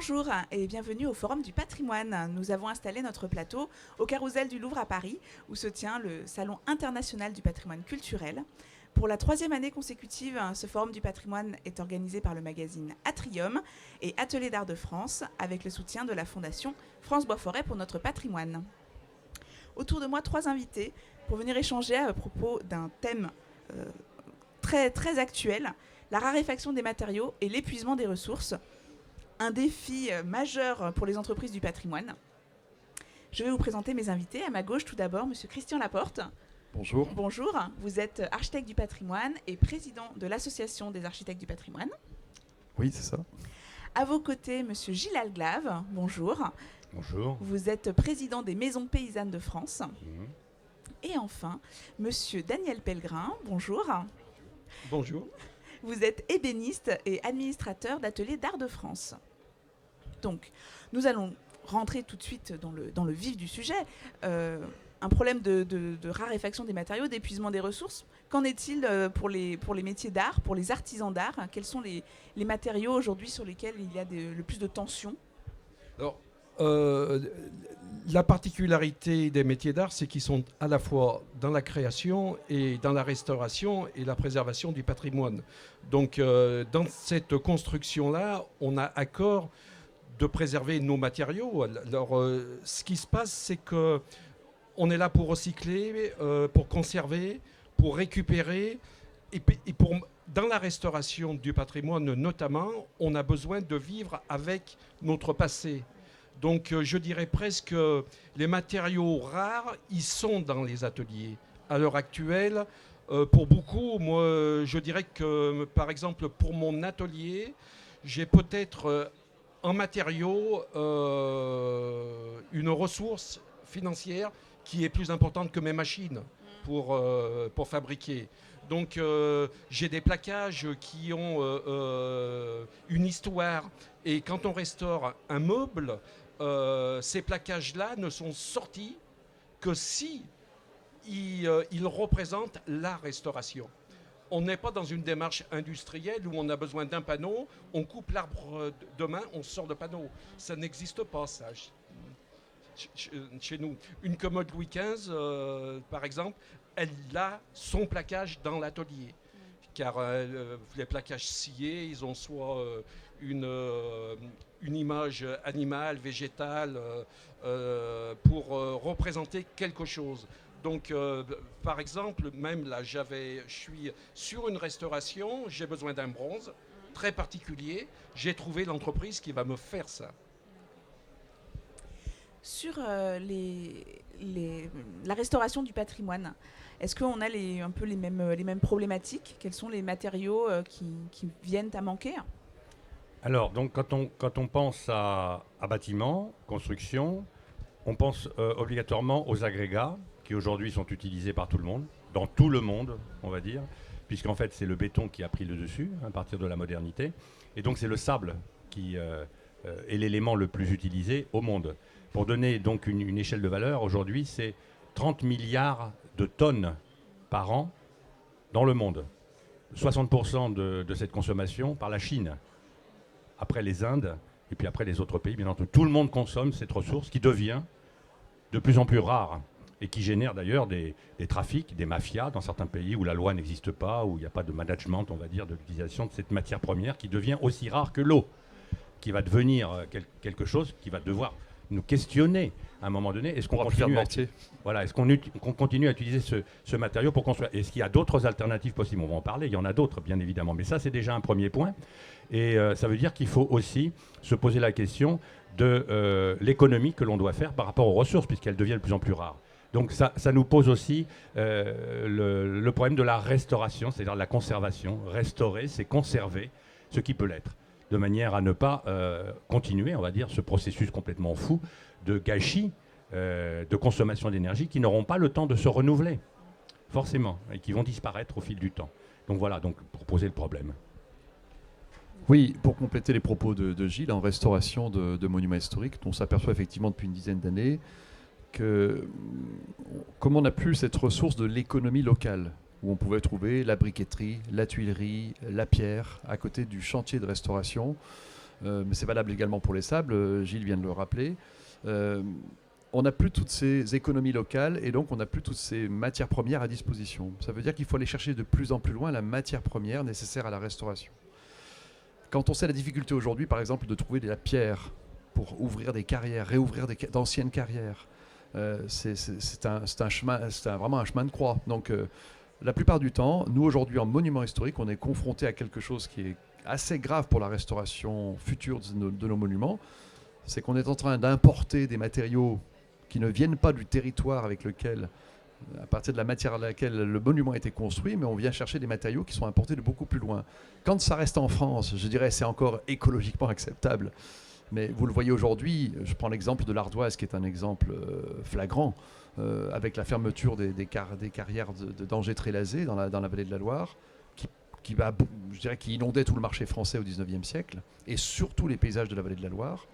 Bonjour et bienvenue au Forum du patrimoine. Nous avons installé notre plateau au Carrousel du Louvre à Paris, où se tient le Salon international du patrimoine culturel. Pour la troisième année consécutive, ce Forum du patrimoine est organisé par le magazine Atrium et Atelier d'art de France, avec le soutien de la Fondation France Bois-Forêt pour notre patrimoine. Autour de moi, trois invités pour venir échanger à propos d'un thème très actuel, la raréfaction des matériaux et l'épuisement des ressources. Un défi majeur pour les entreprises du patrimoine. Je vais vous présenter mes invités. À ma gauche, tout d'abord, Monsieur Christian Laporte. Bonjour. Bonjour. Vous êtes architecte du patrimoine et président de l'Association des architectes du patrimoine. Oui, c'est ça. À vos côtés, Monsieur Gilles Alglave. Bonjour. Bonjour. Vous êtes président des Maisons paysannes de France. Et enfin, Monsieur Daniel Pellegrin. Bonjour. Bonjour. Vous êtes ébéniste et administrateur d'Atelier d'art de France. Donc, nous allons rentrer tout de suite dans le vif du sujet. Un problème de raréfaction des matériaux, d'épuisement des ressources. Qu'en est-il pour les métiers d'art, pour les artisans d'art? Quels sont les matériaux aujourd'hui sur lesquels il y a le plus de tension? Alors, la particularité des métiers d'art, c'est qu'ils sont à la fois dans la création et dans la restauration et la préservation du patrimoine. Donc, dans cette construction-là, on a accord de préserver nos matériaux. Alors, ce qui se passe, c'est que on est là pour recycler, pour conserver, pour récupérer. Et dans la restauration du patrimoine, notamment, on a besoin de vivre avec notre passé. Donc, je dirais presque les matériaux rares, ils sont dans les ateliers. À l'heure actuelle, pour beaucoup, moi, je dirais que, par exemple, pour mon atelier, j'ai peut-être en matériaux une ressource financière qui est plus importante que mes machines pour fabriquer. Donc j'ai des plaquages qui ont une histoire. Et quand on restaure un meuble, ces plaquages-là ne sont sortis que si ils représentent la restauration. On n'est pas dans une démarche industrielle où on a besoin d'un panneau, on coupe l'arbre demain, on sort le panneau. Ça n'existe pas, ça, chez nous. Une commode Louis XV, par exemple, elle a son plaquage dans l'atelier. Car les plaquages sciés, ils ont soit une image animale, végétale, pour représenter quelque chose. Donc, par exemple, même là, je suis sur une restauration, j'ai besoin d'un bronze très particulier. J'ai trouvé l'entreprise qui va me faire ça. Sur la restauration du patrimoine, est-ce qu'on a un peu les mêmes problématiques? Quels sont les matériaux qui viennent à manquer? Alors, donc, quand on pense à bâtiment, construction, on pense obligatoirement aux agrégats qui aujourd'hui sont utilisés par tout le monde, dans tout le monde, on va dire, puisqu'en fait, c'est le béton qui a pris le dessus à partir de la modernité. Et donc, c'est le sable qui est l'élément le plus utilisé au monde. Pour donner donc une échelle de valeur, aujourd'hui, c'est 30 milliards de tonnes par an dans le monde. 60% de cette consommation par la Chine, après les Indes et puis après les autres pays. Bien entendu, tout le monde consomme cette ressource qui devient de plus en plus rare et qui génère d'ailleurs des trafics, des mafias dans certains pays où la loi n'existe pas, où il n'y a pas de management, on va dire, de l'utilisation de cette matière première qui devient aussi rare que l'eau, qui va devenir quelque chose qui va devoir nous questionner à un moment donné. Est-ce qu'on continue à utiliser ce matériau pour construire? Est-ce qu'il y a d'autres alternatives possibles? On va en parler, il y en a d'autres, bien évidemment. Mais ça, c'est déjà un premier point. Et ça veut dire qu'il faut aussi se poser la question de l'économie que l'on doit faire par rapport aux ressources, puisqu'elles deviennent de plus en plus rares. Donc ça nous pose aussi le problème de la restauration, c'est-à-dire de la conservation. Restaurer, c'est conserver ce qui peut l'être, de manière à ne pas continuer, on va dire, ce processus complètement fou de gâchis, de consommation d'énergie qui n'auront pas le temps de se renouveler, forcément, et qui vont disparaître au fil du temps. Donc voilà, pour poser le problème. Oui, pour compléter les propos de Gilles, en restauration de monuments historiques, on s'aperçoit effectivement depuis une dizaine d'années que comme on n'a plus cette ressource de l'économie locale, où on pouvait trouver la briqueterie, la tuilerie, la pierre, à côté du chantier de restauration, mais c'est valable également pour les sables, Gilles vient de le rappeler. On n'a plus toutes ces économies locales et donc on n'a plus toutes ces matières premières à disposition. Ça veut dire qu'il faut aller chercher de plus en plus loin la matière première nécessaire à la restauration. Quand on sait la difficulté aujourd'hui, par exemple, de trouver de la pierre pour ouvrir des carrières, réouvrir d'anciennes carrières, c'est vraiment un chemin de croix. Donc la plupart du temps, nous aujourd'hui en monument historique, on est confronté à quelque chose qui est assez grave pour la restauration future de nos monuments. C'est qu'on est en train d'importer des matériaux qui ne viennent pas du territoire à partir de la matière à laquelle le monument a été construit, mais on vient chercher des matériaux qui sont importés de beaucoup plus loin. Quand ça reste en France, je dirais c'est encore écologiquement acceptable. Mais vous le voyez aujourd'hui, je prends l'exemple de l'Ardoise qui est un exemple flagrant, avec la fermeture des carrières d'Angers-Trélazé dans la vallée de la Loire, qui inondait tout le marché français au XIXe siècle, et surtout les paysages de la vallée de la Loire.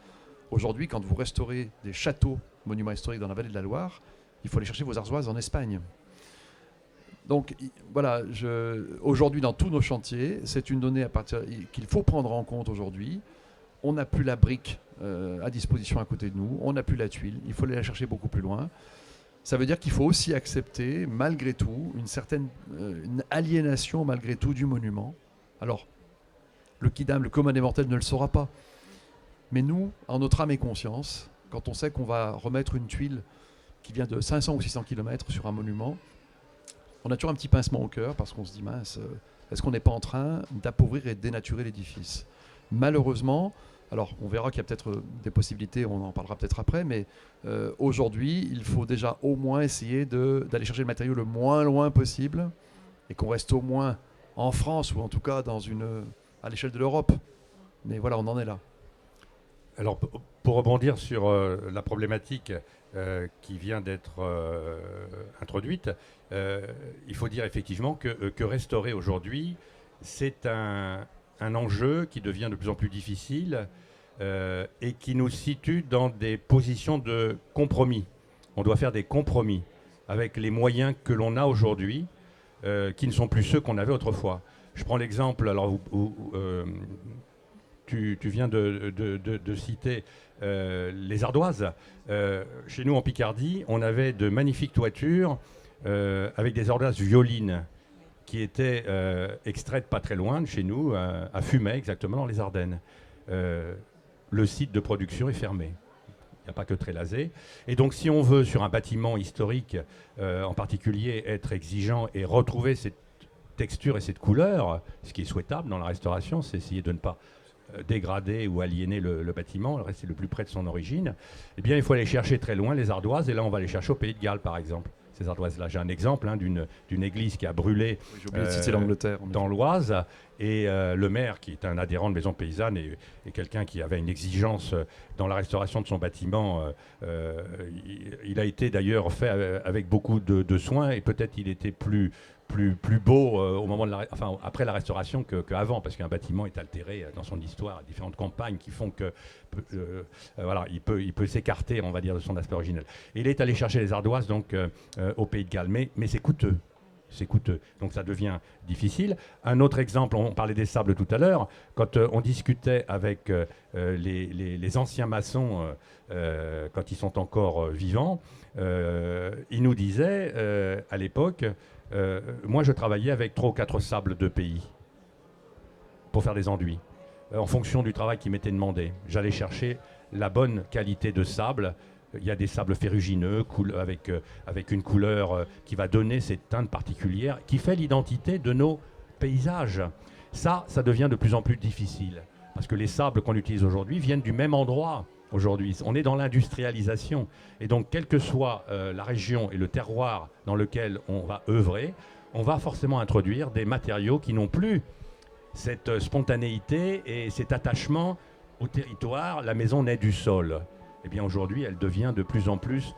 Aujourd'hui, quand vous restaurez des châteaux, monuments historiques dans la vallée de la Loire, il faut aller chercher vos ardoises en Espagne. Donc voilà, aujourd'hui dans tous nos chantiers, c'est une donnée qu'il faut prendre en compte aujourd'hui. On n'a plus la brique à disposition à côté de nous, on n'a plus la tuile, il faut aller la chercher beaucoup plus loin. Ça veut dire qu'il faut aussi accepter, malgré tout, une aliénation, malgré tout, du monument. Alors, le kidam, le commun des mortels, ne le saura pas. Mais nous, en notre âme et conscience, quand on sait qu'on va remettre une tuile qui vient de 500 ou 600 km sur un monument, on a toujours un petit pincement au cœur parce qu'on se dit, mince, est-ce qu'on n'est pas en train d'appauvrir et de dénaturer l'édifice ? Malheureusement, alors on verra qu'il y a peut-être des possibilités, on en parlera peut-être après, mais aujourd'hui, il faut déjà au moins essayer d'aller chercher le matériau le moins loin possible et qu'on reste au moins en France ou en tout cas à l'échelle de l'Europe. Mais voilà, on en est là. Alors, pour rebondir sur la problématique qui vient d'être introduite, il faut dire effectivement que restaurer aujourd'hui, c'est un enjeu qui devient de plus en plus difficile et qui nous situe dans des positions de compromis. On doit faire des compromis avec les moyens que l'on a aujourd'hui, qui ne sont plus ceux qu'on avait autrefois. Je prends l'exemple, alors tu viens de citer les ardoises. Chez nous en Picardie, on avait de magnifiques toitures avec des ardoises violines qui étaient extraites pas très loin de chez nous, à Fumay exactement, dans les Ardennes. Le site de production est fermé. Il n'y a pas que Trélazé. Et donc si on veut, sur un bâtiment historique en particulier, être exigeant et retrouver cette texture et cette couleur, ce qui est souhaitable dans la restauration, c'est essayer de ne pas dégrader ou aliéner le bâtiment, rester le plus près de son origine, eh bien il faut aller chercher très loin les ardoises, et là on va aller chercher au Pays de Galles par exemple. Ces ardoises-là, j'ai un exemple d'une église qui a brûlé dans l'Oise, et le maire, qui est un adhérent de Maison Paysanne et quelqu'un qui avait une exigence dans la restauration de son bâtiment, il a été d'ailleurs fait avec beaucoup de soin, et peut-être il était plus beau au moment après la restauration qu'avant, parce qu'un bâtiment est altéré dans son histoire, différentes campagnes qui font que voilà, il peut s'écarter, on va dire, de son aspect originel. Et il est allé chercher les ardoises donc au Pays de Galles, mais c'est coûteux. C'est coûteux, donc ça devient difficile. Un autre exemple, on parlait des sables tout à l'heure, quand on discutait avec les anciens maçons, quand ils sont encore vivants, ils nous disaient à l'époque, moi je travaillais avec 3 ou 4 sables de pays pour faire des enduits, en fonction du travail qui m'était demandé. J'allais chercher la bonne qualité de sable. Il y a des sables ferrugineux avec une couleur qui va donner cette teinte particulière qui fait l'identité de nos paysages. Ça devient de plus en plus difficile parce que les sables qu'on utilise aujourd'hui viennent du même endroit. Aujourd'hui, on est dans l'industrialisation et donc quelle que soit la région et le terroir dans lequel on va œuvrer, on va forcément introduire des matériaux qui n'ont plus cette spontanéité et cet attachement au territoire. La maison naît du sol. Eh bien aujourd'hui, elle devient de plus en plus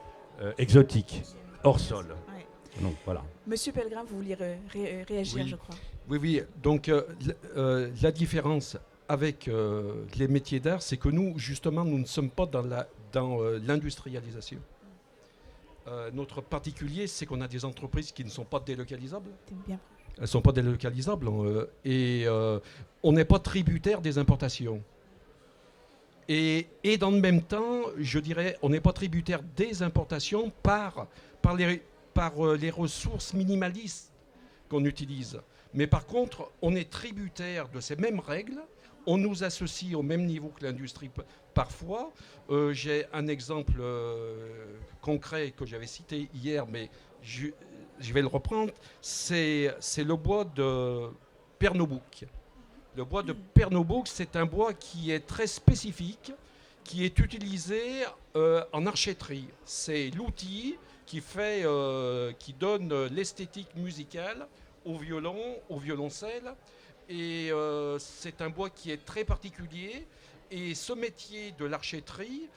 exotique, hors sol. Ouais. Donc voilà. Monsieur Pellegrin, vous vouliez réagir, oui. Je crois. Oui. Donc la différence avec les métiers d'art, c'est que nous, justement, nous ne sommes pas dans l'industrialisation. Notre particulier, c'est qu'on a des entreprises qui ne sont pas délocalisables. Bien. Elles ne sont pas délocalisables et on n'est pas tributaire des importations. Et dans le même temps, je dirais, on n'est pas tributaire des importations par les ressources minimalistes qu'on utilise. Mais par contre, on est tributaire de ces mêmes règles. On nous associe au même niveau que l'industrie parfois. J'ai un exemple concret que j'avais cité hier, mais je vais le reprendre. C'est le bois de Pernambouc. Le bois de Pernambouc, c'est un bois qui est très spécifique, qui est utilisé en archéterie. C'est l'outil qui donne l'esthétique musicale au violon, au violoncelle. Et c'est un bois qui est très particulier. Et ce métier de l'archéterie,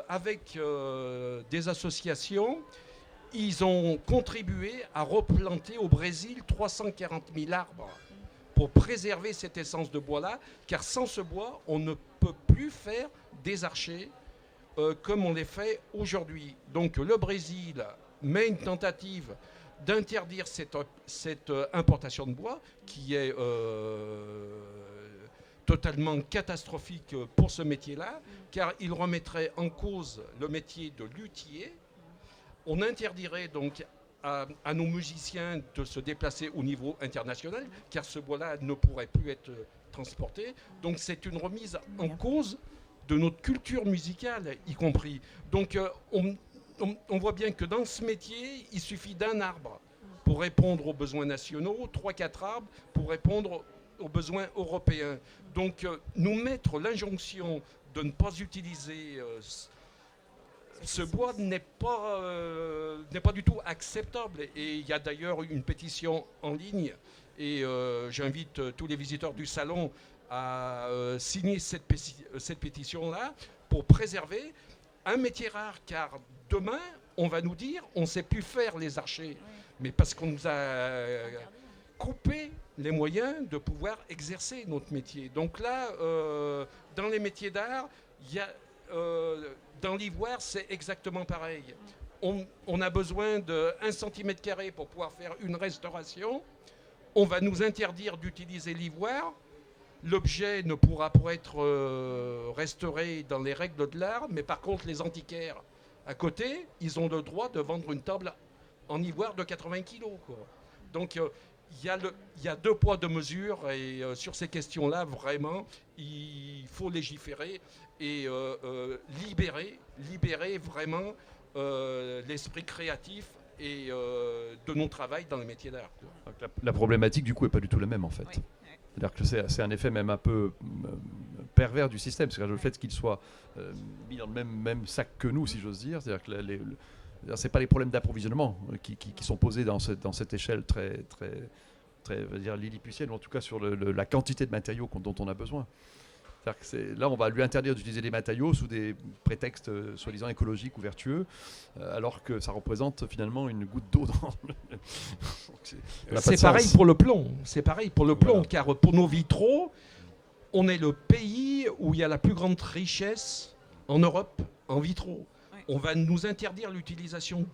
avec des associations, ils ont contribué à replanter au Brésil 340 000 arbres pour préserver cette essence de bois-là, car sans ce bois, on ne peut plus faire des archers comme on les fait aujourd'hui. Donc le Brésil met une tentative d'interdire cette importation de bois qui est totalement catastrophique pour ce métier-là, car il remettrait en cause le métier de luthier. On interdirait donc à nos musiciens de se déplacer au niveau international, car ce bois-là ne pourrait plus être transporté. Donc c'est une remise en cause de notre culture musicale, y compris. Donc on voit bien que dans ce métier, il suffit d'un arbre pour répondre aux besoins nationaux, 3-4 arbres pour répondre aux besoins européens. Donc nous mettre l'injonction de ne pas utiliser ce bois n'est pas du tout acceptable. Et il y a d'ailleurs une pétition en ligne, et j'invite tous les visiteurs du salon à signer cette pétition-là pour préserver un métier rare, car demain, on va nous dire on ne sait plus faire les archers, mais parce qu'on nous a coupé les moyens de pouvoir exercer notre métier. Donc là, dans les métiers d'art, il y a... dans l'ivoire, c'est exactement pareil. On a besoin de 1 cm² pour pouvoir faire une restauration. On va nous interdire d'utiliser l'ivoire. L'objet ne pourra pas être restauré dans les règles de l'art, mais par contre, les antiquaires à côté, ils ont le droit de vendre une table en ivoire de 80 kg. Donc, il y a 2 poids, 2 mesures, et sur ces questions-là, vraiment, il faut légiférer et libérer vraiment l'esprit créatif et de non-travail dans les métiers d'art. La problématique, du coup, n'est pas du tout la même, en fait. Oui. C'est-à-dire que c'est un effet même un peu pervers du système. C'est-à-dire le fait qu'il soit mis dans le même sac que nous, si j'ose dire. C'est-à-dire que c'est pas les problèmes d'approvisionnement qui sont posés dans cette échelle très lilliputienne, ou en tout cas sur la quantité de matériaux dont on a besoin. C'est-à-dire que là, on va lui interdire d'utiliser des matériaux sous des prétextes soi-disant écologiques ou vertueux, alors que ça représente finalement une goutte d'eau dans le... C'est pareil pour le plomb. C'est pareil pour le plomb, Voilà. car pour nos vitraux, on est le pays où il y a la plus grande richesse en Europe en vitraux. Oui. On va nous interdire l'utilisation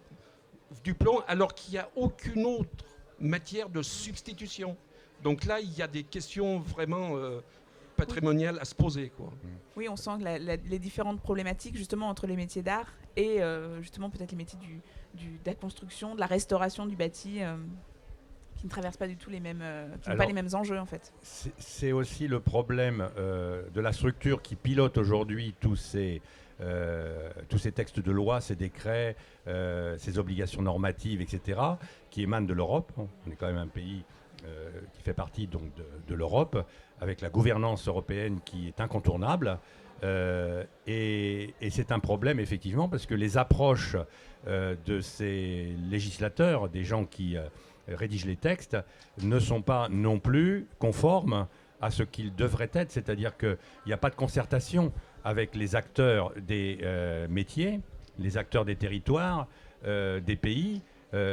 du plomb alors qu'il n'y a aucune autre matière de substitution. Donc là, il y a des questions vraiment patrimoniales à se poser, quoi. Oui, on sent que les différentes problématiques justement entre les métiers d'art et justement peut-être les métiers de la construction, de la restauration du bâti, qui ne traversent pas du tout les mêmes, qui n'ont pas les mêmes enjeux en fait. C'est aussi le problème de la structure qui pilote aujourd'hui tous ces textes de loi, ces décrets, ces obligations normatives, etc., qui émanent de l'Europe. On est quand même un pays qui fait partie donc de l'Europe, avec la gouvernance européenne qui est incontournable. Et c'est un problème, effectivement, parce que les approches de ces législateurs, des gens qui rédigent les textes, ne sont pas non plus conformes à ce qu'ils devraient être. C'est-à-dire qu'il n'y a pas de concertation avec les acteurs des métiers, les acteurs des territoires, des pays.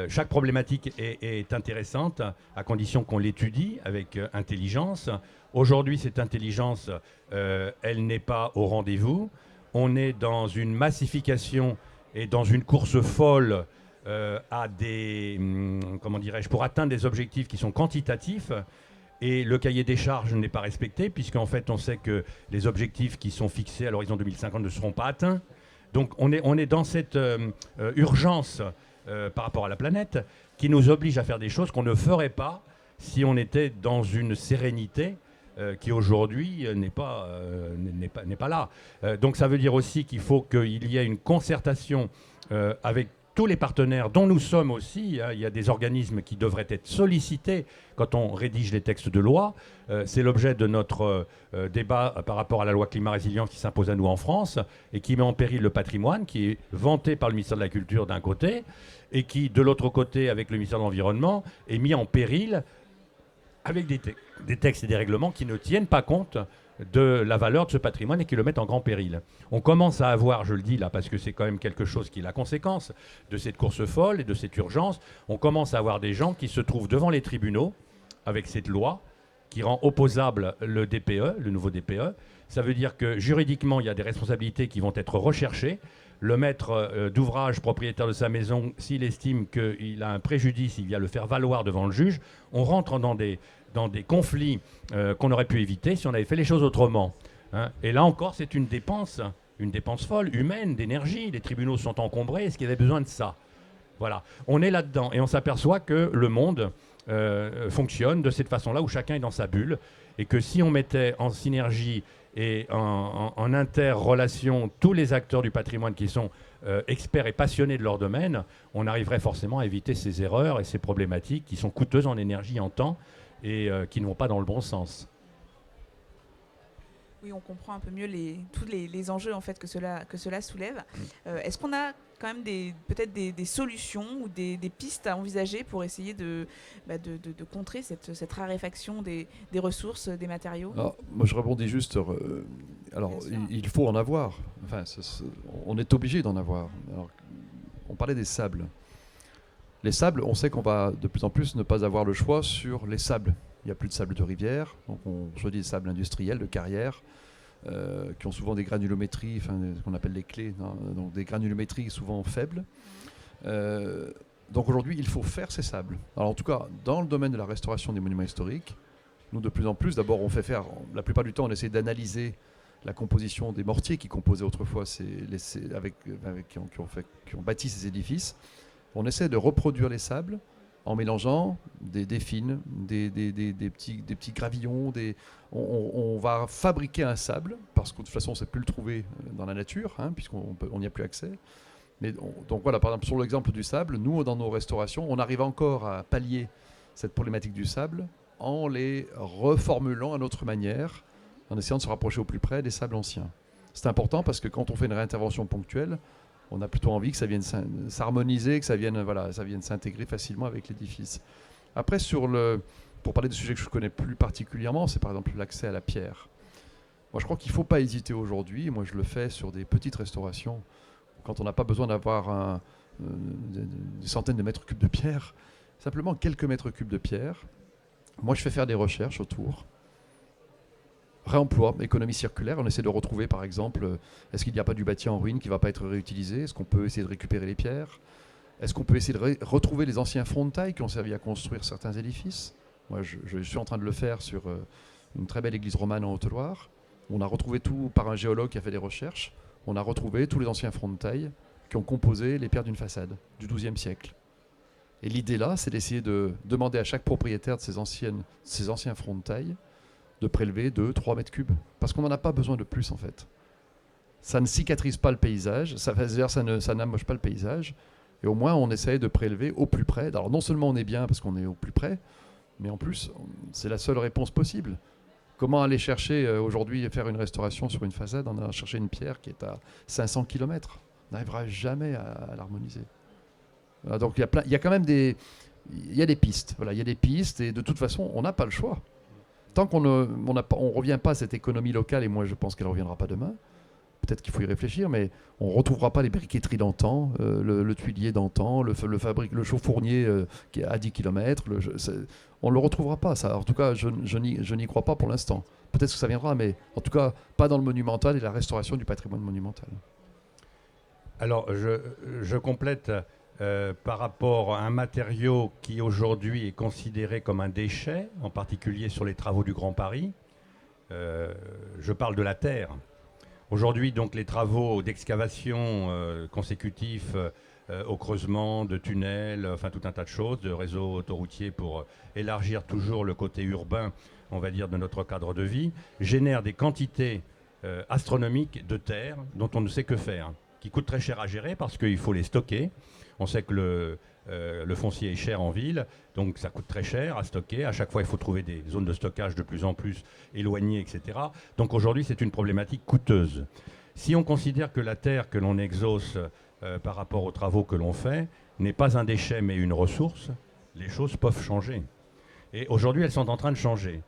Chaque problématique est intéressante à condition qu'on l'étudie avec intelligence. Aujourd'hui, cette intelligence, elle n'est pas au rendez-vous. On est dans une massification et dans une course folle à pour atteindre des objectifs qui sont quantitatifs Et le cahier des charges n'est pas respecté, puisqu'en fait, on sait que les objectifs qui sont fixés à l'horizon 2050 ne seront pas atteints. Donc on est dans cette urgence par rapport à la planète qui nous oblige à faire des choses qu'on ne ferait pas si on était dans une sérénité qui aujourd'hui n'est pas là. Donc ça veut dire aussi qu'il faut qu'il y ait une concertation avec tous les partenaires dont nous sommes aussi. Il y a des organismes qui devraient être sollicités quand on rédige les textes de loi. C'est l'objet de notre débat par rapport à la loi climat résilience qui s'impose à nous en France et qui met en péril le patrimoine, qui est vanté par le ministère de la Culture d'un côté et qui, de l'autre côté, avec le ministère de l'Environnement, est mis en péril avec des textes et des règlements qui ne tiennent pas compte de la valeur de ce patrimoine et qui le mettent en grand péril. On commence à avoir, je le dis là parce que c'est quand même quelque chose qui est la conséquence de cette course folle et de cette urgence, on commence à avoir des gens qui se trouvent devant les tribunaux avec cette loi qui rend opposable le DPE, le nouveau DPE. Ça veut dire que juridiquement, il y a des responsabilités qui vont être recherchées. Le maître d'ouvrage propriétaire de sa maison, s'il estime qu'il a un préjudice, il vient le faire valoir devant le juge. On rentre dans des conflits qu'on aurait pu éviter si on avait fait les choses autrement. Hein. Et là encore, c'est une dépense folle, humaine, d'énergie. Les tribunaux sont encombrés. Est-ce qu'il y avait besoin de ça? Voilà. On est là-dedans et on s'aperçoit que le monde fonctionne de cette façon-là où chacun est dans sa bulle et que si on mettait en synergie et en interrelation tous les acteurs du patrimoine qui sont experts et passionnés de leur domaine, on arriverait forcément à éviter ces erreurs et ces problématiques qui sont coûteuses en énergie, en temps et qui ne vont pas dans le bon sens. Oui, on comprend un peu mieux tous les enjeux en fait, que cela soulève. Est-ce qu'on a quand même peut-être des solutions ou des pistes à envisager pour essayer de contrer cette raréfaction des ressources, des matériaux? Alors, moi, je rebondis juste. Il faut en avoir. Enfin, on est obligé d'en avoir. Alors, on parlait des sables. Les sables, on sait qu'on va de plus en plus ne pas avoir le choix sur les sables. Il n'y a plus de sable de rivière, donc on choisit des sables industriels, de carrière, qui ont souvent des granulométries, ce qu'on appelle les clés, donc des granulométries souvent faibles. Donc aujourd'hui, il faut faire ces sables. Alors en tout cas, dans le domaine de la restauration des monuments historiques, nous de plus en plus, d'abord on fait faire, la plupart du temps on essaie d'analyser la composition des mortiers qui composaient autrefois qui ont bâti ces édifices. On essaie de reproduire les sables en mélangeant des fines, des petits gravillons. On va fabriquer un sable, parce que de toute façon, on ne sait plus le trouver dans la nature, puisqu'on n'y a plus accès. Donc voilà, par exemple, sur l'exemple du sable, nous, dans nos restaurations, on arrive encore à pallier cette problématique du sable en les reformulant à notre manière, en essayant de se rapprocher au plus près des sables anciens. C'est important parce que quand on fait une réintervention ponctuelle, on a plutôt envie que ça vienne s'harmoniser, que ça vienne s'intégrer facilement avec l'édifice. Après, pour parler de sujets que je connais plus particulièrement, c'est par exemple l'accès à la pierre. Moi, je crois qu'il ne faut pas hésiter aujourd'hui. Moi, je le fais sur des petites restaurations, quand on n'a pas besoin d'avoir des centaines de mètres cubes de pierre, simplement quelques mètres cubes de pierre. Moi, je fais faire des recherches autour. Réemploi, économie circulaire, on essaie de retrouver par exemple, est-ce qu'il n'y a pas du bâti en ruine qui ne va pas être réutilisé? Est-ce qu'on peut essayer de récupérer les pierres? Est-ce qu'on peut essayer de retrouver les anciens fonds de taille qui ont servi à construire certains édifices? Moi, je suis en train de le faire sur une très belle église romane en Haute-Loire. On a retrouvé tout par un géologue qui a fait des recherches. On a retrouvé tous les anciens fonds de taille qui ont composé les pierres d'une façade du XIIe siècle. Et l'idée là, c'est d'essayer de demander à chaque propriétaire de ces anciens fonds de taille de prélever 2-3 mètres cubes. Parce qu'on n'en a pas besoin de plus, en fait. Ça ne cicatrise pas le paysage, ça n'amoche pas le paysage, et au moins, on essaye de prélever au plus près. Alors, non seulement on est bien parce qu'on est au plus près, mais en plus, c'est la seule réponse possible. Comment aller chercher, aujourd'hui, faire une restauration sur une façade, on a cherché une pierre qui est à 500 km. On n'arrivera jamais à l'harmoniser. Voilà, donc, il y a quand même des pistes. Voilà, il y a des pistes, et de toute façon, on n'a pas le choix. Tant qu'on ne revient pas à cette économie locale, et moi je pense qu'elle ne reviendra pas demain, peut-être qu'il faut y réfléchir, mais on ne retrouvera pas les briqueteries d'antan, le tuilier d'antan, le chauffournier qui est à 10 km, on ne le retrouvera pas, ça. En tout cas, je n'y crois pas pour l'instant. Peut-être que ça viendra, mais en tout cas, pas dans le monumental et la restauration du patrimoine monumental. Alors, je complète par rapport à un matériau qui aujourd'hui est considéré comme un déchet, en particulier sur les travaux du Grand Paris. Je parle de la terre. Aujourd'hui, donc, les travaux d'excavation consécutifs au creusement de tunnels, enfin tout un tas de choses, de réseaux autoroutiers pour élargir toujours le côté urbain, on va dire, de notre cadre de vie, génèrent des quantités astronomiques de terre dont on ne sait que faire, qui coûtent très cher à gérer parce qu'il faut les stocker. On sait que le foncier est cher en ville, donc ça coûte très cher à stocker. À chaque fois, il faut trouver des zones de stockage de plus en plus éloignées, etc. Donc aujourd'hui, c'est une problématique coûteuse. Si on considère que la terre que l'on exauce par rapport aux travaux que l'on fait n'est pas un déchet mais une ressource, les choses peuvent changer. Et aujourd'hui, elles sont en train de changer.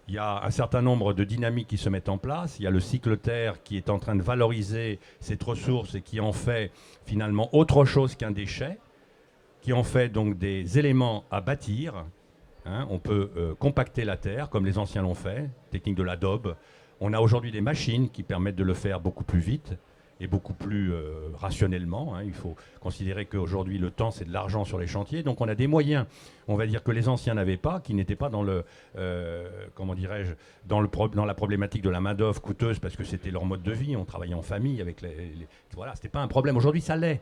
Il y a un certain nombre de dynamiques qui se mettent en place. Il y a le cycle terre qui est en train de valoriser cette ressource et qui en fait finalement autre chose qu'un déchet, qui en fait donc des éléments à bâtir. On peut compacter la terre comme les anciens l'ont fait, technique de l'adobe. On a aujourd'hui des machines qui permettent de le faire beaucoup plus vite et beaucoup plus rationnellement. Il faut considérer qu'aujourd'hui, le temps, c'est de l'argent sur les chantiers. Donc on a des moyens, on va dire, que les anciens n'avaient pas, qui n'étaient pas dans le, comment dirais-je, dans la problématique de la main-d'œuvre coûteuse, parce que c'était leur mode de vie. On travaillait en famille avec voilà, c'était pas un problème. Aujourd'hui, ça l'est.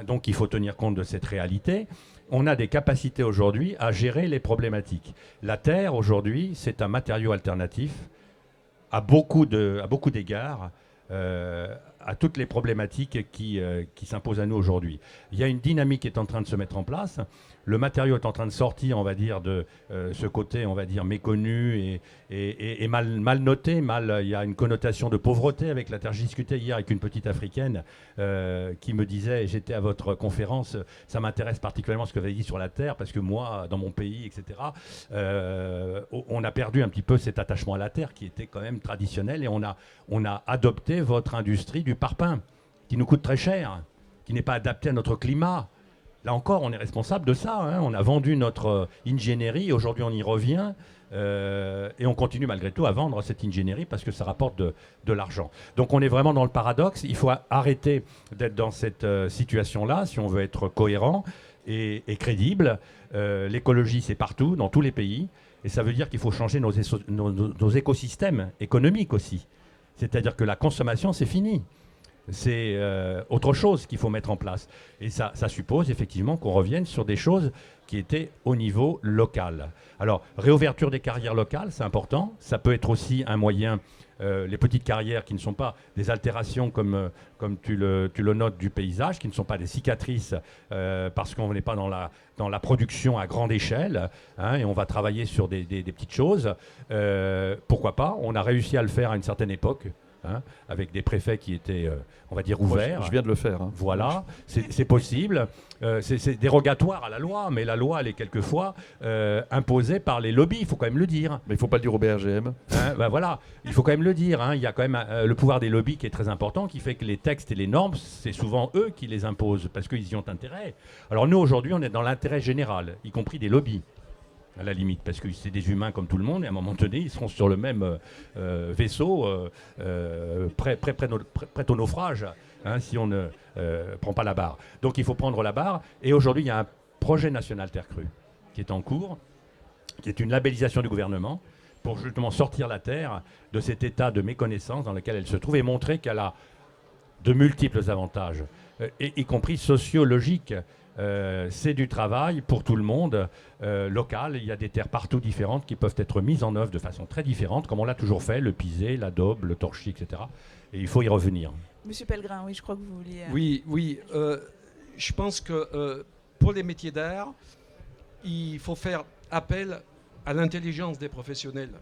Donc il faut tenir compte de cette réalité. On a des capacités aujourd'hui à gérer les problématiques. La terre, aujourd'hui, c'est un matériau alternatif à beaucoup d'égards. À toutes les problématiques qui s'imposent à nous aujourd'hui. Il y a une dynamique qui est en train de se mettre en place. Le matériau est en train de sortir, on va dire, de ce côté, on va dire, méconnu et mal noté. Il y a une connotation de pauvreté avec la terre. J'ai discuté hier avec une petite africaine qui me disait, j'étais à votre conférence, ça m'intéresse particulièrement ce que vous avez dit sur la terre, parce que moi, dans mon pays, etc., on a perdu un petit peu cet attachement à la terre qui était quand même traditionnel, et on a adopté votre industrie du parpaing, qui nous coûte très cher, qui n'est pas adapté à notre climat. Là encore, on est responsable de ça. On a vendu notre ingénierie, aujourd'hui on y revient, et on continue malgré tout à vendre cette ingénierie parce que ça rapporte de l'argent. Donc on est vraiment dans le paradoxe. Il faut arrêter d'être dans cette situation-là si on veut être cohérent et crédible. L'écologie, c'est partout, dans tous les pays, et ça veut dire qu'il faut changer nos écosystèmes économiques aussi. C'est-à-dire que la consommation, c'est fini. C'est autre chose qu'il faut mettre en place. Et ça suppose effectivement qu'on revienne sur des choses qui étaient au niveau local. Alors, réouverture des carrières locales, c'est important. Ça peut être aussi un moyen, les petites carrières qui ne sont pas des altérations comme tu le notes du paysage, qui ne sont pas des cicatrices parce qu'on n'est pas dans la production à grande échelle, et on va travailler sur des petites choses. Pourquoi pas? On a réussi à le faire à une certaine époque. Avec des préfets qui étaient, on va dire, ouverts. Moi, je viens de le faire. Voilà, c'est possible. C'est dérogatoire à la loi, mais la loi, elle est quelquefois imposée par les lobbies, il faut quand même le dire. Mais il ne faut pas le dire au BRGM. Voilà, il faut quand même le dire. Il y a quand même le pouvoir des lobbies qui est très important, qui fait que les textes et les normes, c'est souvent eux qui les imposent, parce qu'ils y ont intérêt. Alors nous, aujourd'hui, on est dans l'intérêt général, y compris des lobbies. À la limite, parce que c'est des humains comme tout le monde, et à un moment donné, ils seront sur le même vaisseau, prêt au naufrage, si on ne prend pas la barre. Donc il faut prendre la barre, et aujourd'hui, il y a un projet national Terre Crue qui est en cours, qui est une labellisation du gouvernement, pour justement sortir la Terre de cet état de méconnaissance dans lequel elle se trouve, et montrer qu'elle a de multiples avantages, y compris sociologiques. C'est du travail pour tout le monde local. Il y a des terres partout différentes qui peuvent être mises en œuvre de façon très différente, comme on l'a toujours fait, le pisé, l'adobe, le torchis, etc. Et il faut y revenir. Monsieur Pellegrin, oui, je crois que vous vouliez... Oui, je pense que pour les métiers d'art, il faut faire appel à l'intelligence des professionnels,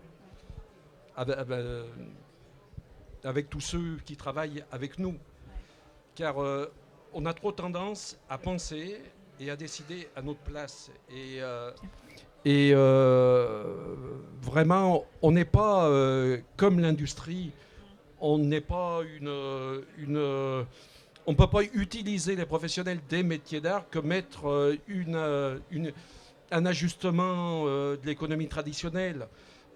avec tous ceux qui travaillent avec nous. Car on a trop tendance à penser et à décider à notre place. Et vraiment, on n'est pas comme l'industrie. On n'est pas on ne peut pas utiliser les professionnels des métiers d'art que mettre un ajustement de l'économie traditionnelle.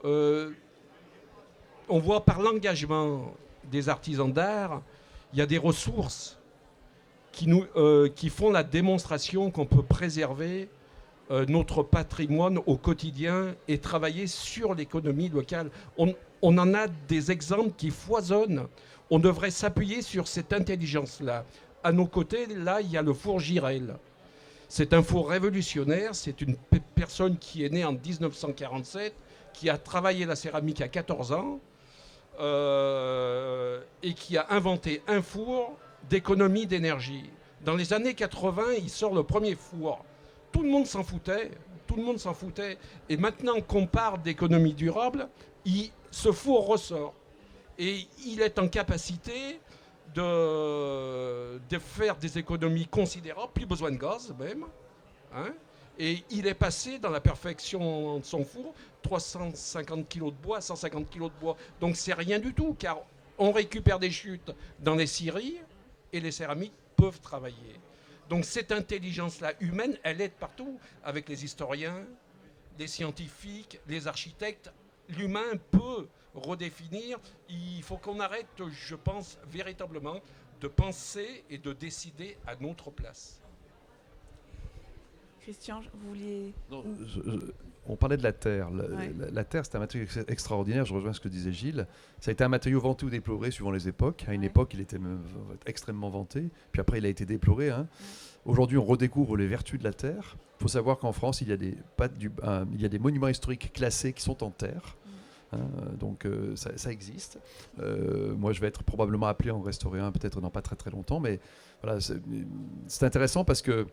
On voit par l'engagement des artisans d'art, il y a des ressources qui font la démonstration qu'on peut préserver notre patrimoine au quotidien et travailler sur l'économie locale. On en a des exemples qui foisonnent. On devrait s'appuyer sur cette intelligence-là. À nos côtés, là, il y a le four Girel. C'est un four révolutionnaire. C'est une personne qui est née en 1947, qui a travaillé la céramique à 14 ans et qui a inventé un four d'économie d'énergie. Dans les années 80, il sort le premier four. Tout le monde s'en foutait. Tout le monde s'en foutait. Et maintenant qu'on parle d'économie durable, ce four ressort. Et il est en capacité de faire des économies considérables, plus besoin de gaz même. Hein. Et il est passé dans la perfection de son four, 350 kg de bois, 150 kg de bois. Donc c'est rien du tout, car on récupère des chutes dans les scieries et les céramiques peuvent travailler. Donc cette intelligence-là humaine, elle est partout, avec les historiens, les scientifiques, les architectes. L'humain peut redéfinir. Il faut qu'on arrête, je pense, véritablement de penser et de décider à notre place. Christian, vous vouliez... Non, on parlait de la terre. La terre, c'est un matériau extraordinaire. Je rejoins ce que disait Gilles. Ça a été un matériau vanté ou déploré suivant les époques. À une époque, il était même extrêmement vanté. Puis après, il a été déploré. Hein. Aujourd'hui, on redécouvre les vertus de la terre. Il faut savoir qu'en France, il y a des monuments historiques classés qui sont en terre. Hein, donc ça existe. Moi, je vais être probablement appelé à en restaurer un, peut-être dans pas très très longtemps. Mais voilà, c'est intéressant parce que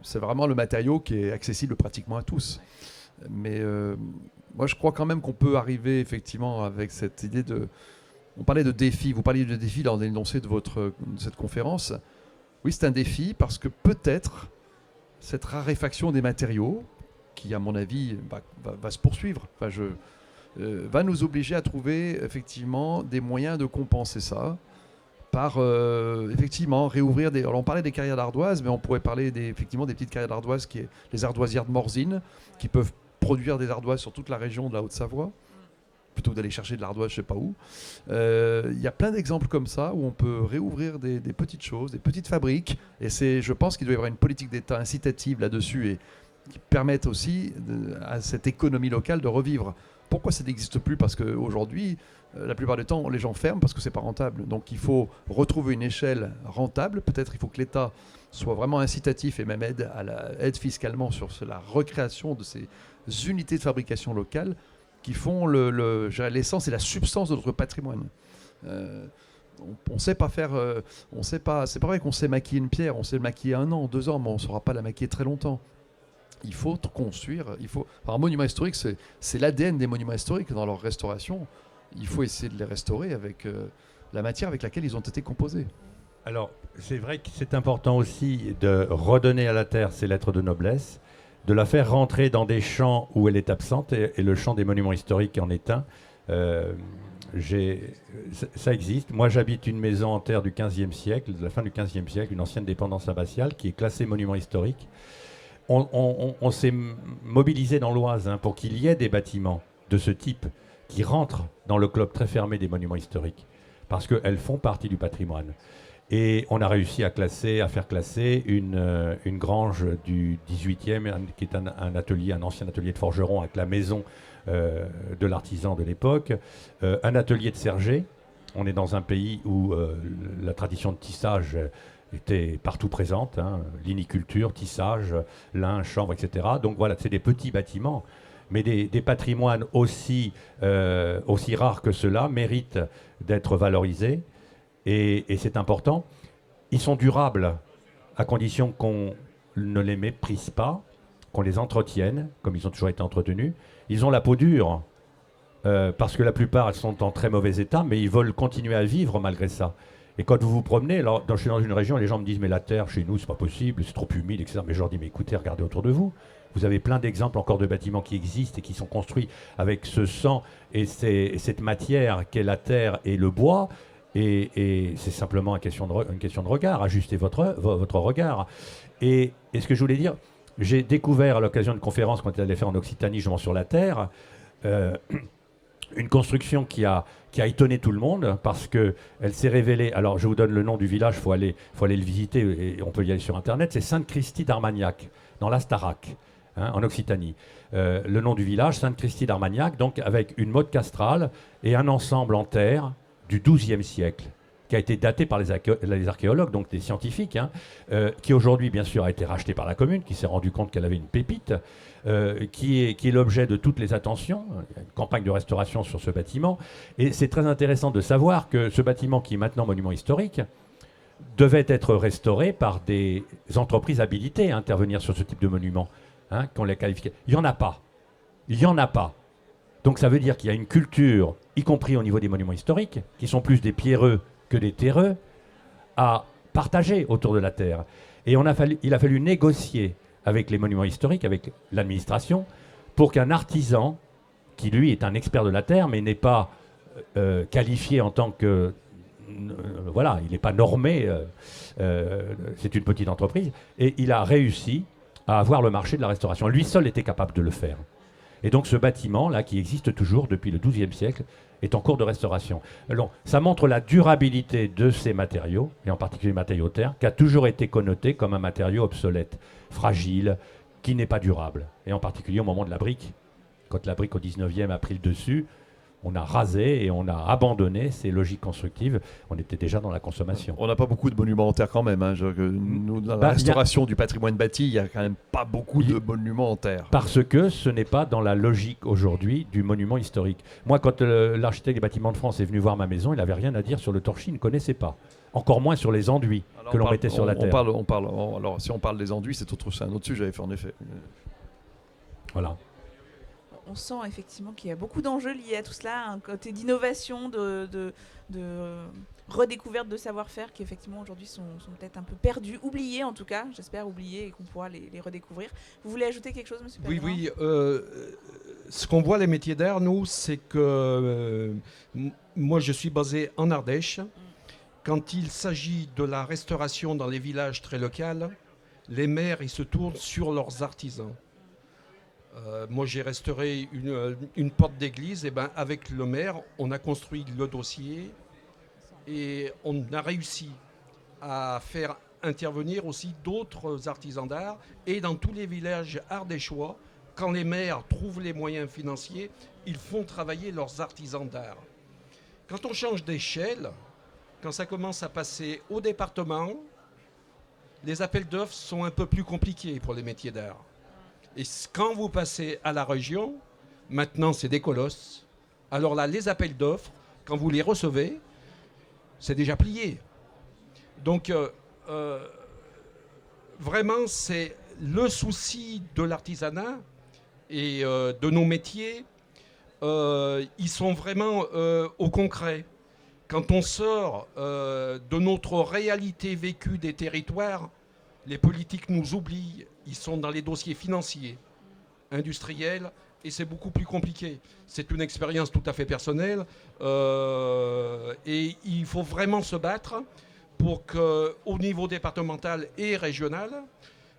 c'est vraiment le matériau qui est accessible pratiquement à tous. Mais moi, je crois quand même qu'on peut arriver effectivement avec cette idée de... On parlait de défi, vous parliez de défi dans l'énoncé de cette conférence. Oui, c'est un défi parce que peut-être cette raréfaction des matériaux, qui à mon avis va se poursuivre, va nous obliger à trouver effectivement des moyens de compenser ça par effectivement réouvrir des... Alors on parlait des carrières d'ardoise, mais on pourrait parler effectivement des petites carrières d'ardoise, qui est les ardoisières de Morzine, qui peuvent produire des ardoises sur toute la région de la Haute-Savoie, plutôt que d'aller chercher de l'ardoise je ne sais pas où. Il y a plein d'exemples comme ça où on peut réouvrir des petites choses, des petites fabriques, et je pense qu'il doit y avoir une politique d'État incitative là-dessus et qui permette aussi à cette économie locale de revivre. Pourquoi ça n'existe plus? Parce qu'aujourd'hui, la plupart du temps, les gens ferment parce que c'est pas rentable. Donc il faut retrouver une échelle rentable. Peut-être il faut que l'État soit vraiment incitatif et même aide fiscalement sur la recréation de ces unités de fabrication locales qui font l'essence et la substance de notre patrimoine. On sait pas faire... c'est pas vrai qu'on sait maquiller une pierre. On sait le maquiller 1 an, 2 ans, mais on ne saura pas la maquiller très longtemps. Il faut construire, un monument historique, c'est l'ADN des monuments historiques dans leur restauration. Il faut essayer de les restaurer avec la matière avec laquelle ils ont été composés. Alors, c'est vrai que c'est important aussi de redonner à la terre ses lettres de noblesse, de la faire rentrer dans des champs où elle est absente, et le champ des monuments historiques en est un. Ça existe. Moi, j'habite une maison en terre du XVe siècle, de la fin du XVe siècle, une ancienne dépendance abbatiale qui est classée monument historique. On s'est mobilisé dans l'Oise pour qu'il y ait des bâtiments de ce type qui rentrent dans le club très fermé des monuments historiques, parce qu'elles font partie du patrimoine. Et on a réussi à faire classer une grange du 18e, qui est un ancien atelier de forgeron avec la maison de l'artisan de l'époque, un atelier de serger. On est dans un pays où la tradition de tissage était partout présente, liniculture, tissage, lin, chanvre, etc. Donc voilà, c'est des petits bâtiments, mais des patrimoines aussi rares que ceux-là méritent d'être valorisés, et c'est important. Ils sont durables à condition qu'on ne les méprise pas, qu'on les entretienne, comme ils ont toujours été entretenus. Ils ont la peau dure, parce que la plupart elles sont en très mauvais état, mais ils veulent continuer à vivre malgré ça. Et quand vous vous promenez, je suis dans une région, les gens me disent mais la terre chez nous c'est pas possible, c'est trop humide, etc. Mais je leur dis mais écoutez, regardez autour de vous. Vous avez plein d'exemples encore de bâtiments qui existent et qui sont construits avec ce sang et cette matière qu'est la terre et le bois. Et c'est simplement une question de regard. Ajustez votre regard. Et ce que je voulais dire, j'ai découvert à l'occasion d'une conférence quand on allait faire en Occitanie, justement sur la terre, une construction qui a étonné tout le monde parce qu'elle s'est révélée. Alors, je vous donne le nom du village, il faut aller le visiter et on peut y aller sur Internet. C'est Sainte-Christie d'Armagnac, dans l'Astarac, en Occitanie. Le nom du village, Sainte-Christie d'Armagnac, donc avec une motte castrale et un ensemble en terre du XIIe siècle, qui a été daté par les archéologues, donc des scientifiques, qui aujourd'hui, bien sûr, a été racheté par la commune, qui s'est rendu compte qu'elle avait une pépite, qui est l'objet de toutes les attentions. Il y a une campagne de restauration sur ce bâtiment. Et c'est très intéressant de savoir que ce bâtiment, qui est maintenant monument historique, devait être restauré par des entreprises habilitées à intervenir sur ce type de monument, qu'on les qualifie. Il n'y en a pas. Il n'y en a pas. Donc ça veut dire qu'il y a une culture, y compris au niveau des monuments historiques, qui sont plus des pierreux que des terreux, à partager autour de la terre. Et il a fallu négocier avec les monuments historiques, avec l'administration, pour qu'un artisan, qui lui est un expert de la terre, mais n'est pas qualifié en tant que... voilà, il n'est pas normé, c'est une petite entreprise, et il a réussi à avoir le marché de la restauration. Lui seul était capable de le faire. Et donc ce bâtiment-là, qui existe toujours depuis le XIIe siècle, est en cours de restauration. Alors, ça montre la durabilité de ces matériaux, et en particulier les matériaux terre, qui a toujours été connoté comme un matériau obsolète, fragile, qui n'est pas durable. Et en particulier au moment de la brique. Quand la brique au 19e a pris le dessus, on a rasé et on a abandonné ces logiques constructives. On était déjà dans la consommation. On n'a pas beaucoup de monuments en terre quand même. Nous, dans la restauration du patrimoine bâti, il n'y a quand même pas beaucoup de monuments en terre. Parce que ce n'est pas dans la logique aujourd'hui du monument historique. Moi, quand l'architecte des bâtiments de France est venu voir ma maison, il n'avait rien à dire sur le torchis, il ne connaissait pas. Encore moins sur les enduits que l'on mettait sur la terre. Alors, si on parle des enduits, c'est un autre sujet, en effet. Voilà. On sent effectivement qu'il y a beaucoup d'enjeux liés à tout cela, un côté d'innovation, de redécouverte de savoir-faire qui effectivement aujourd'hui sont peut-être un peu perdus, oubliés en tout cas, j'espère oubliés et qu'on pourra les redécouvrir. Vous voulez ajouter quelque chose, monsieur Pellegrin ? Oui, ce qu'on voit les métiers d'art, nous, c'est que moi je suis basé en Ardèche. Quand il s'agit de la restauration dans les villages très locaux, les maires ils se tournent sur leurs artisans. Moi, j'ai restauré une porte d'église. Et ben, avec le maire, on a construit le dossier et on a réussi à faire intervenir aussi d'autres artisans d'art. Et dans tous les villages ardéchois, quand les maires trouvent les moyens financiers, ils font travailler leurs artisans d'art. Quand on change d'échelle, quand ça commence à passer au département, les appels d'offres sont un peu plus compliqués pour les métiers d'art. Et quand vous passez à la région, maintenant c'est des colosses. Alors là, les appels d'offres, quand vous les recevez, c'est déjà plié. Donc vraiment, c'est le souci de l'artisanat et de nos métiers. Ils sont vraiment au concret. Quand on sort de notre réalité vécue des territoires, les politiques nous oublient, ils sont dans les dossiers financiers, industriels, et c'est beaucoup plus compliqué. C'est une expérience tout à fait personnelle, et il faut vraiment se battre pour qu'au niveau départemental et régional,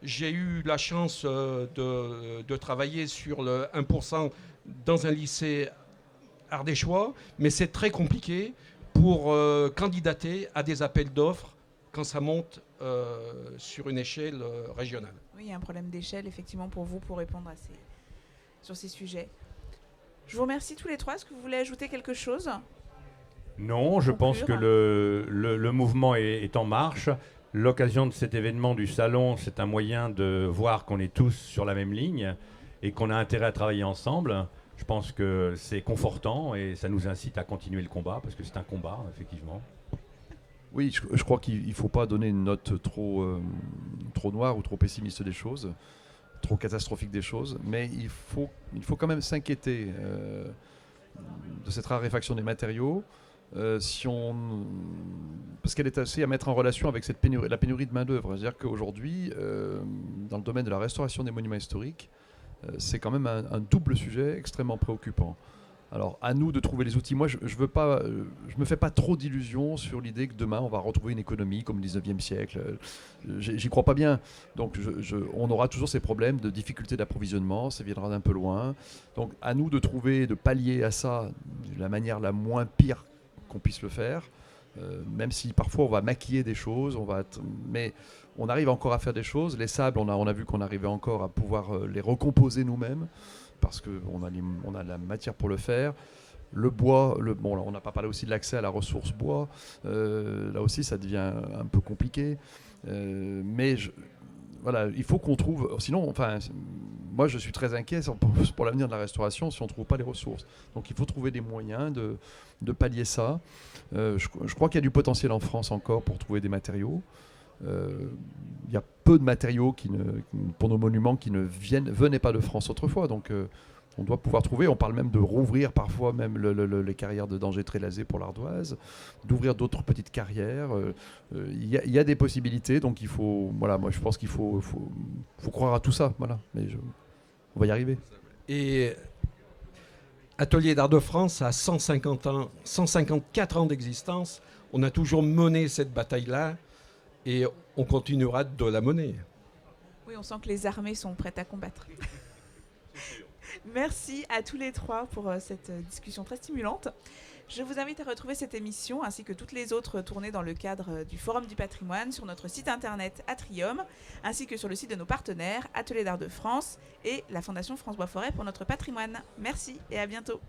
j'ai eu la chance de travailler sur le 1% dans un lycée ardéchois, mais c'est très compliqué pour candidater à des appels d'offres quand ça monte sur une échelle régionale. Oui, il y a un problème d'échelle, effectivement, pour vous, pour répondre sur ces sujets. Je vous remercie tous les trois. Est-ce que vous voulez ajouter quelque chose ? Non, je pense que le mouvement est en marche. L'occasion de cet événement du salon, c'est un moyen de voir qu'on est tous sur la même ligne et qu'on a intérêt à travailler ensemble. Je pense que c'est confortant et ça nous incite à continuer le combat, parce que c'est un combat, effectivement. Oui, je crois qu'il ne faut pas donner une note trop noire ou trop pessimiste des choses, trop catastrophique des choses, mais il faut quand même s'inquiéter de cette raréfaction des matériaux, parce qu'elle est assez à mettre en relation avec la pénurie de main-d'œuvre. C'est-à-dire qu'aujourd'hui, dans le domaine de la restauration des monuments historiques, c'est quand même un double sujet extrêmement préoccupant. Alors, à nous de trouver les outils. Moi, je me fais pas trop d'illusions sur l'idée que demain, on va retrouver une économie comme au 19e siècle. J'y crois pas bien. Donc, on aura toujours ces problèmes de difficulté d'approvisionnement, ça viendra d'un peu loin. Donc, à nous de trouver, de pallier à ça de la manière la moins pire qu'on puisse le faire. Même si parfois on va maquiller des choses, mais on arrive encore à faire des choses. Les sables, on a vu qu'on arrivait encore à pouvoir les recomposer nous-mêmes, parce qu'on a la matière pour le faire. Le bois, bon, là, on n'a pas parlé aussi de l'accès à la ressource bois. Là aussi, ça devient un peu compliqué. Mais voilà, il faut qu'on trouve. Sinon, enfin, moi, je suis très inquiet pour l'avenir de la restauration si on ne trouve pas les ressources. Donc, il faut trouver des moyens de pallier ça. Je crois qu'il y a du potentiel en France encore pour trouver des matériaux. Il y a peu de matériaux pour nos monuments qui ne venaient pas de France autrefois. Donc, on doit pouvoir trouver. On parle même de rouvrir parfois même les carrières de Dangers-Trélasé pour l'Ardoise, d'ouvrir d'autres petites carrières. Il y a des possibilités. Donc, il faut. Voilà, moi, je pense qu'il faut croire à tout ça. Voilà. Mais on va y arriver. Et Atelier d'Art de France a 154 ans d'existence. On a toujours mené cette bataille-là et on continuera de la mener. Oui, on sent que les armées sont prêtes à combattre. Merci à tous les trois pour cette discussion très stimulante. Je vous invite à retrouver cette émission ainsi que toutes les autres tournées dans le cadre du Forum du patrimoine sur notre site internet Atrium, ainsi que sur le site de nos partenaires Atelier d'Art de France et la Fondation France Bois Forêt pour notre patrimoine. Merci et à bientôt.